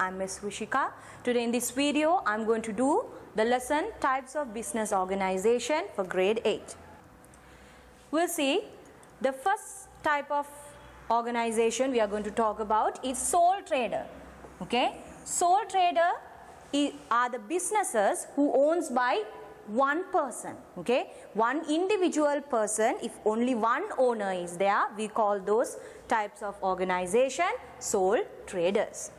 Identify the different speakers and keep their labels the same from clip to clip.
Speaker 1: I'm Ms. Rishika. Today in this video, I'm going to do the lesson Types of Business Organization for grade 8. We'll see the first type of organization we are going to talk about is sole trader. Okay, sole trader are the businesses who owns by one person. Okay, one individual person. If only one owner is there, we call those types of organization sole traders.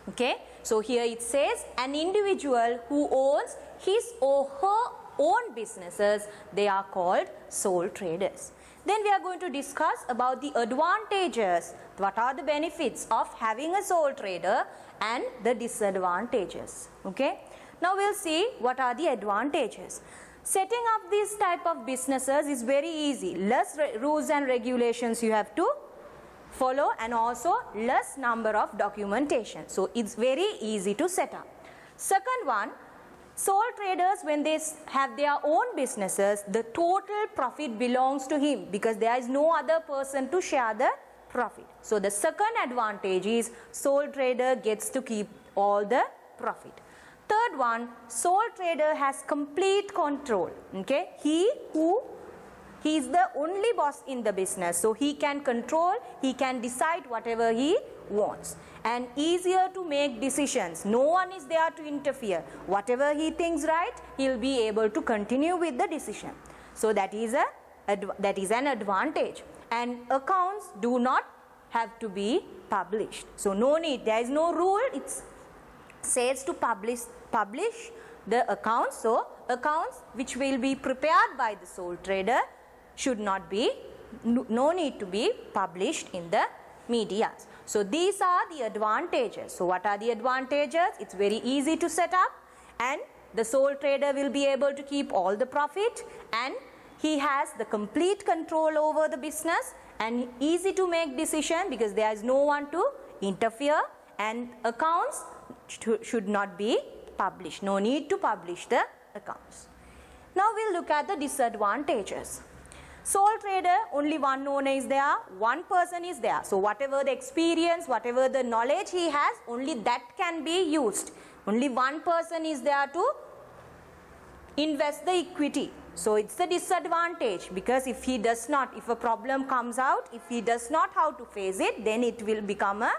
Speaker 1: Okay, so here it says an individual who owns his or her own businesses, they are called sole traders. Then we are going to discuss about the advantages. What are the benefits of having a sole trader and the disadvantages. Okay, now we'll see what are the advantages. Setting up this type of businesses is very easy. Less rules and regulations you have to follow, and also less number of documentation. So it's very easy to set up. Second one, sole traders, when they have their own businesses, the total profit belongs to him because there is no other person to share the profit. So the second advantage is sole trader gets to keep all the profit. Third one, sole trader has complete control. Okay, he is the only boss in the business, so he can control, he can decide whatever he wants, and easier to make decisions. No one is there to interfere. Whatever he thinks right, he will be able to continue with the decision. So that is an advantage. And accounts do not have to be published. So no need, there is no rule. It says to publish the accounts. So accounts which will be prepared by the sole trader should not be, no need to be published in the media. So these are the advantages. So what are the advantages? It's very easy to set up, and the sole trader will be able to keep all the profit, and he has the complete control over the business, and easy to make decision because there is no one to interfere, and accounts should not be published. No need to publish the accounts. Now we'll look at the disadvantages. Sole trader, only one owner is there, one person is there. So whatever the experience, whatever the knowledge he has, only that can be used. Only one person is there to invest the equity. So it's the disadvantage, because if he does not, if a problem comes out, if he does not how to face it, then it will become a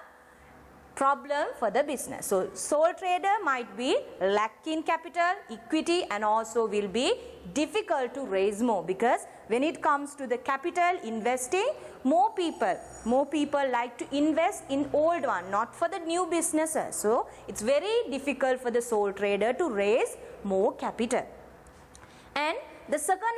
Speaker 1: problem for the business. So sole trader might be lacking capital, equity, and also will be difficult to raise more, because when it comes to the capital investing, more people like to invest in old one, not for the new businesses. So it's very difficult for the sole trader to raise more capital. And the second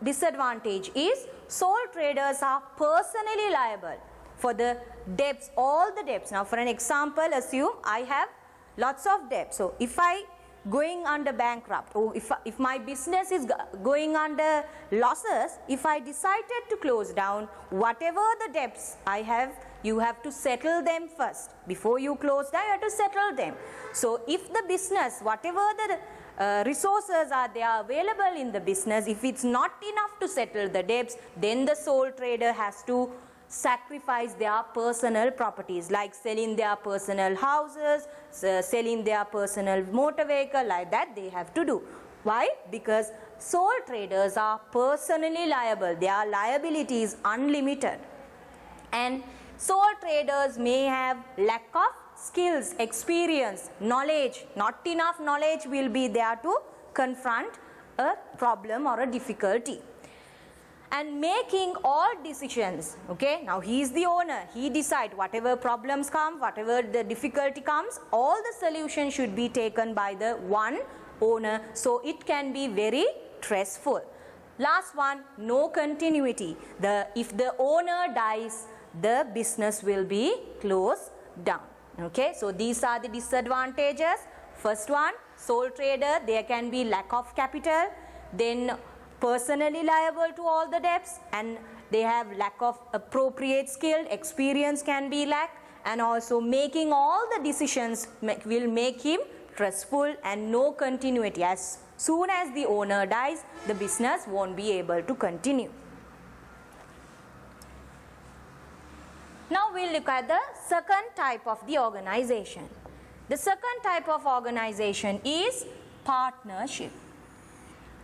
Speaker 1: disadvantage is sole traders are personally liable for the debts, all the debts. Now for an example, assume I have lots of debts. So if I going under bankrupt, or if my business is going under losses, if I decided to close down, whatever the debts I have, you have to settle them first. Before you close down, you have to settle them. So if the business, whatever the resources are there available in the business, if it's not enough to settle the debts, then the sole trader has to sacrifice their personal properties, like selling their personal houses, selling their personal motor vehicle, like that they have to do. Why? Because sole traders are personally liable. Their liability is unlimited. And sole traders may have lack of skills, experience, knowledge. Not enough knowledge will be there to confront a problem or a difficulty. And making all decisions. Okay, now he is the owner, he decides whatever problems come, whatever the difficulty comes, all the solutions should be taken by the one owner. So it can be very stressful. Last one, no continuity. If the owner dies, the business will be closed down. Okay, so these are the disadvantages. First one, sole trader, there can be lack of capital, then personally liable to all the debts, and they have lack of appropriate skill, experience can be lack, and also making all the decisions will make him stressful, and no continuity. As soon as the owner dies, the business won't be able to continue. Now we we'll look at the second type of the organization. The second type of organization is partnership.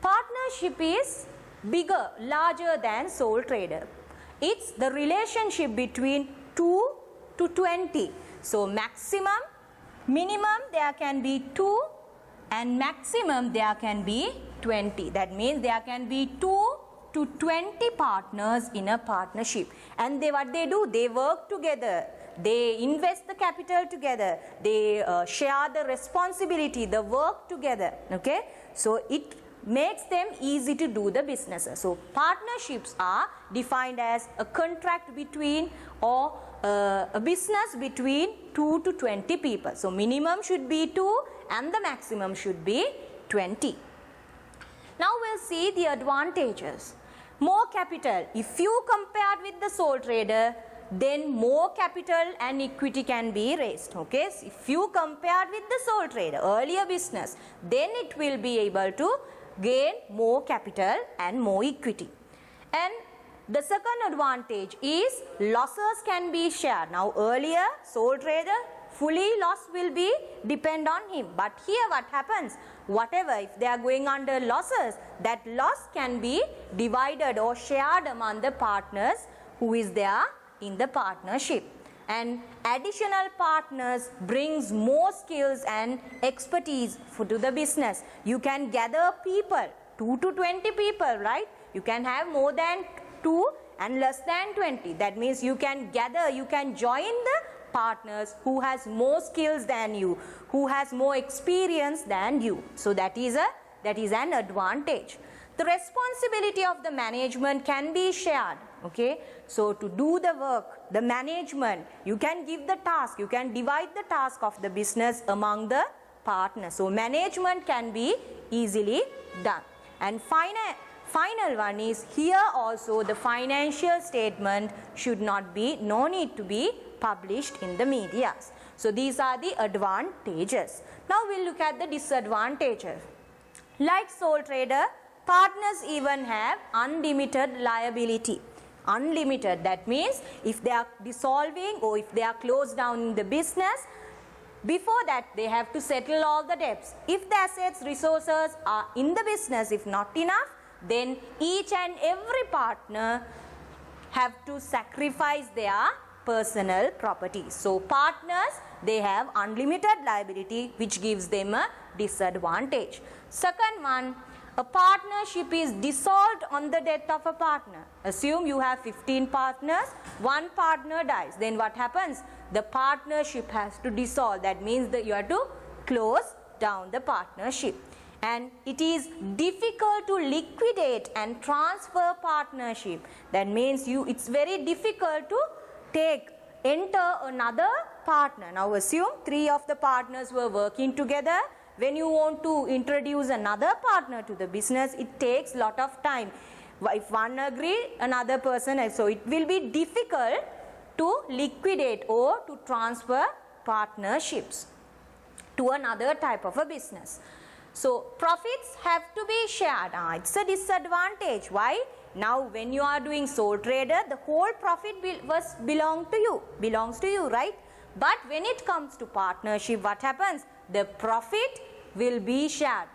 Speaker 1: Partnership is bigger, larger than sole trader. It's the relationship between 2 to 20. So maximum, minimum there can be 2 and maximum there can be 20. That means there can be 2 to 20 partners in a partnership. And what they do, they work together. They invest the capital together. They share the responsibility, the work together. Okay, so it makes them easy to do the businesses. So partnerships are defined as a contract between or a business between 2 to 20 people. So minimum should be 2 and the maximum should be 20. Now we'll see the advantages. More capital. If you compared with the sole trader, then more capital and equity can be raised. Okay, so if you compared with the sole trader, earlier business, then it will be able to gain more capital and more equity. And the second advantage is losses can be shared. Now earlier sole trader, fully loss will be depend on him. But here what happens? Whatever, if they are going under losses, that loss can be divided or shared among the partners who is there in the partnership. And additional partners brings more skills and expertise to the business. You can gather people, 2 to 20 people, right? You can have more than 2 and less than 20. That means you can gather, you can join the partners who has more skills than you, who has more experience than you. So that is an advantage. The responsibility of the management can be shared. Okay, so to do the work, the management, you can give the task, you can divide the task of the business among the partners. So management can be easily done. And final one is here also the financial statement should not be, no need to be published in the media. So these are the advantages. Now we'll look at the disadvantages. Like sole trader, partners even have unlimited liability. Unlimited, that means if they are dissolving or if they are closed down in the business, before that they have to settle all the debts. If the assets, resources are in the business, if not enough, then each and every partner have to sacrifice their personal properties. So partners, they have unlimited liability, which gives them a disadvantage. Second one, a partnership is dissolved on the death of a partner. Assume you have 15 partners, one partner dies. Then what happens? The partnership has to dissolve. That means that you have to close down the partnership. And it is difficult to liquidate and transfer partnership. That means it's very difficult to enter another partner. Now assume 3 of the partners were working together. When you want to introduce another partner to the business, it takes lot of time. If one agree, another person, so it will be difficult to liquidate or to transfer partnerships to another type of a business. So profits have to be shared. It's a disadvantage. Why? Now when you are doing sole trader, the whole profit belongs to you, right? But when it comes to partnership, what happens? The profit will be shared.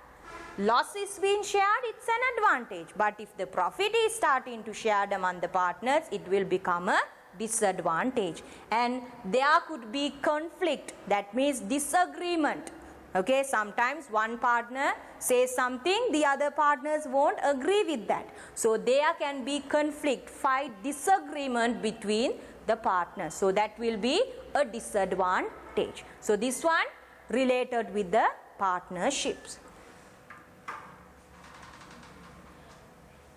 Speaker 1: Loss is being shared, it's an advantage. But if the profit is starting to shared among the partners, it will become a disadvantage. And there could be conflict, that means disagreement. Okay, sometimes one partner says something, the other partners won't agree with that. So there can be conflict, fight, disagreement between the partners. So that will be a disadvantage. So this one related with the partnerships.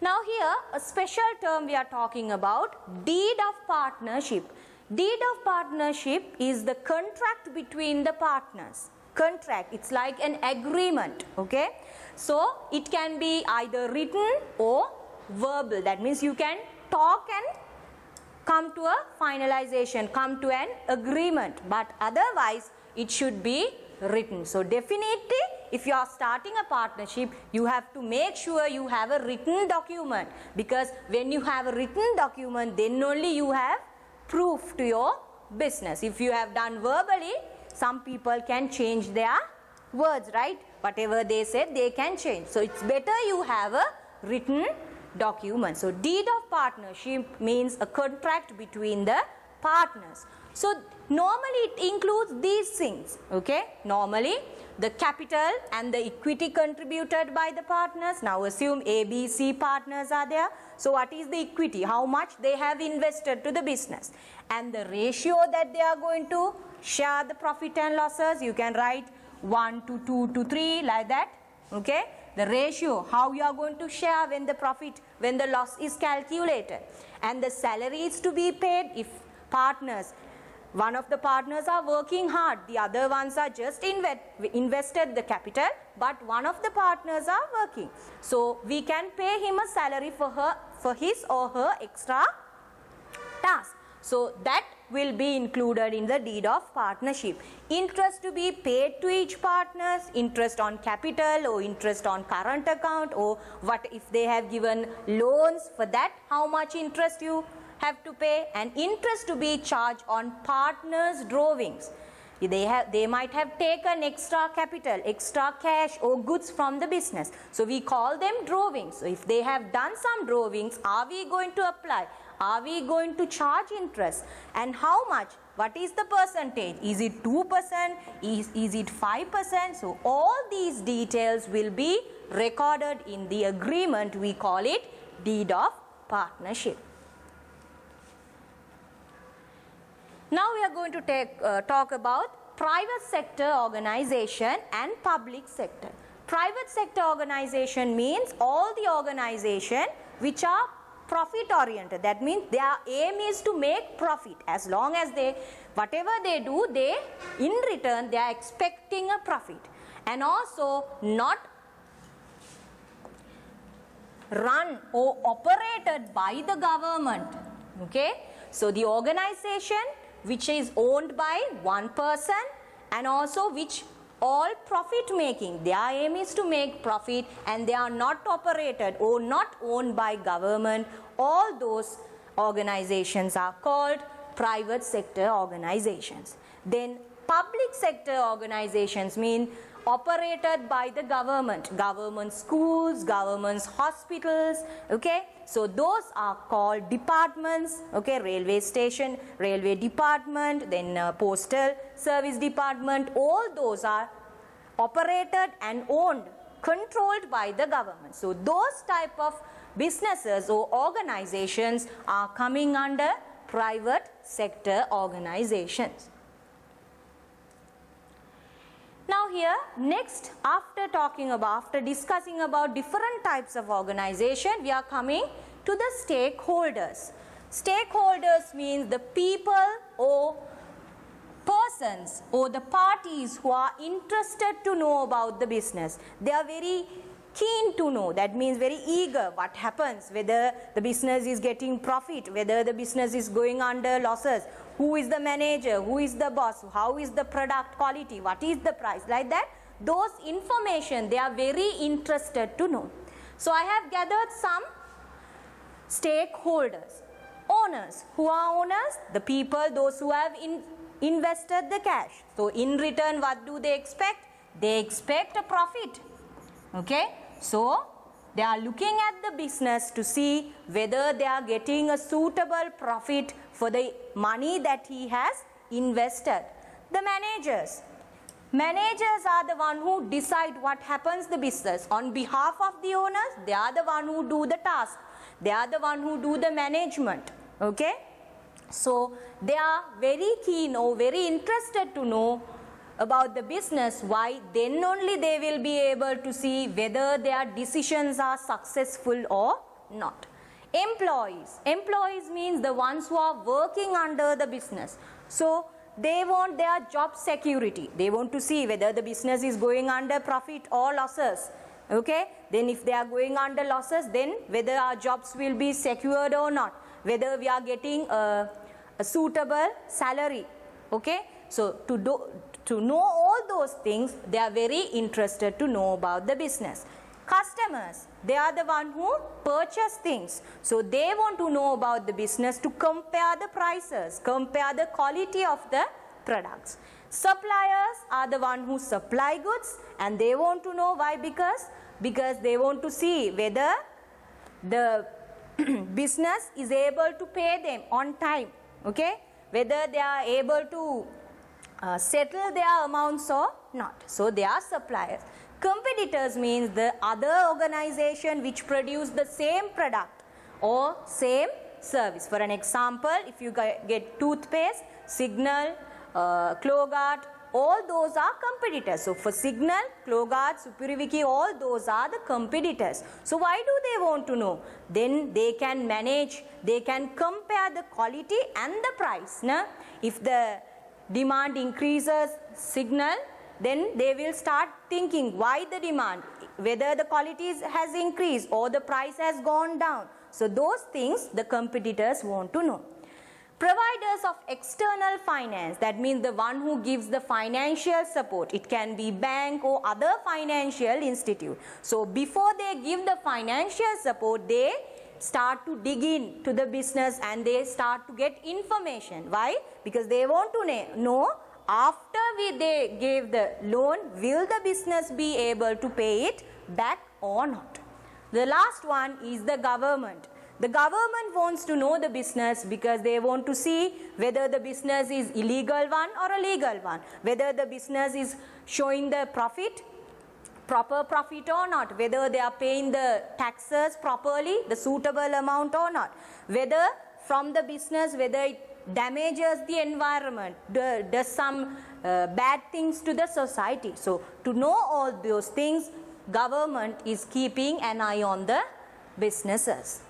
Speaker 1: Now here a special term we are talking about, deed of partnership. Deed of partnership is the contract between the partners. Contract, it's like an agreement, okay? So it can be either written or verbal. That means you can talk and come to a finalization, come to an agreement, but otherwise it should be written. So definitely if you are starting a partnership, you have to make sure you have a written document, because when you have a written document, then only you have proof to your business. If you have done verbally, some people can change their words, right? Whatever they said, they can change. So it's better you have a written document. So deed of partnership means a contract between the partners. So normally it includes these things, okay? Normally the capital and the equity contributed by the partners. Now assume A, B, C partners are there. So what is the equity? How much they have invested to the business? And the ratio that they are going to share the profit and losses, you can write 1 to 2 to 3 like that, okay? The ratio, how you are going to share when the profit, when the loss is calculated. And the salary is to be paid if partners, one of the partners are working hard, the other ones are just invested the capital, but one of the partners are working. So we can pay him a salary for his or her extra task. So that will be included in the deed of partnership. Interest to be paid to each partner, interest on capital or interest on current account, or what if they have given loans, for that how much interest you have to pay, and interest to be charged on partners' drawings. They might have taken extra capital, extra cash or goods from the business. So we call them drawings. So if they have done some drawings, are we going to apply? Are we going to charge interest? And how much? What is the percentage? Is it 2%? Is it 5%? So all these details will be recorded in the agreement. We call it deed of partnership. Now we are going to talk about private sector organization and public sector. Private sector organization means all the organization which are profit oriented. That means their aim is to make profit. As long as they, whatever they do, they in return they are expecting a profit, and also not run or operated by the government. Okay, so the organization which is owned by one person and also which all profit making, their aim is to make profit, and they are not operated or not owned by government, all those organizations are called private sector organizations. Then public sector organizations mean operated by the government, government schools, government hospitals, okay? So those are called departments, okay? Railway station, railway department, then postal service department, all those are operated and owned, controlled by the government. So those type of businesses or organizations are coming under private sector organizations. Now here, next, after discussing about different types of organization, we are coming to the stakeholders. Stakeholders means the people or persons or the parties who are interested to know about the business. They are very keen to know, that means very eager what happens, whether the business is getting profit, whether the business is going under losses, who is the manager, who is the boss, how is the product quality, what is the price, like that. Those information they are very interested to know. So I have gathered some stakeholders. Owners. Who are owners? The people, those who have invested the cash. So in return, what do they expect? They expect a profit. Okay, so they are looking at the business to see whether they are getting a suitable profit for the money that he has invested. The managers. Managers are the one who decide what happens the business. On behalf of the owners, they are the one who do the task. They are the one who do the management. Okay, so they are very keen or very interested to know about the business. Why? Then only they will be able to see whether their decisions are successful or not. Employees. Employees means the ones who are working under the business. So they want their job security. They want to see whether the business is going under profit or losses. Okay, then if they are going under losses, then whether our jobs will be secured or not, whether we are getting a suitable salary. Okay, so to know all those things, they are very interested to know about the business. Customers, they are the one who purchase things. So they want to know about the business to compare the prices, compare the quality of the products. Suppliers are the one who supply goods, and they want to know why, because they want to see whether the business is able to pay them on time, okay, whether they are able to settle their amounts or not. So they are suppliers. Competitors means the other organization which produce the same product or same service. For an example, if you get toothpaste, Signal, Klogart, all those are competitors. So for Signal, Klogart, Superivicky, all those are the competitors. So why do they want to know? Then they can manage, they can compare the quality and the price. Na? If the demand increases, Signal, then they will start thinking why the demand, whether the quality has increased or the price has gone down. So those things the competitors want to know. Providers of external finance, that means the one who gives the financial support. It can be bank or other financial institute. So before they give the financial support, they start to dig in to the business and they start to get information. Why? Because they want to know after they gave the loan, will the business be able to pay it back or not? The last one is the government. The government wants to know the business because they want to see whether the business is illegal one or a legal one, whether the business is showing the profit, proper profit or not, whether they are paying the taxes properly, the suitable amount or not, whether from the business, whether it damages the environment, does some bad things to the society. So to know all those things, government is keeping an eye on the businesses.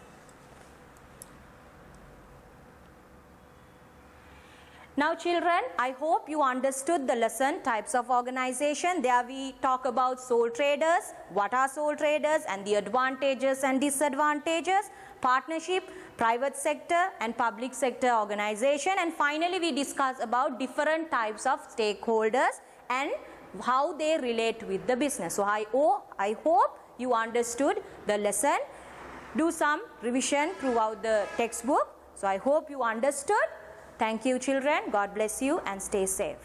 Speaker 1: Now children, I hope you understood the lesson types of organization. There we talk about sole traders, what are sole traders and the advantages and disadvantages, partnership, private sector and public sector organization, and finally we discuss about different types of stakeholders and how they relate with the business. So I hope you understood the lesson. Do some revision throughout the textbook. So I hope you understood. Thank you children. God bless you and stay safe.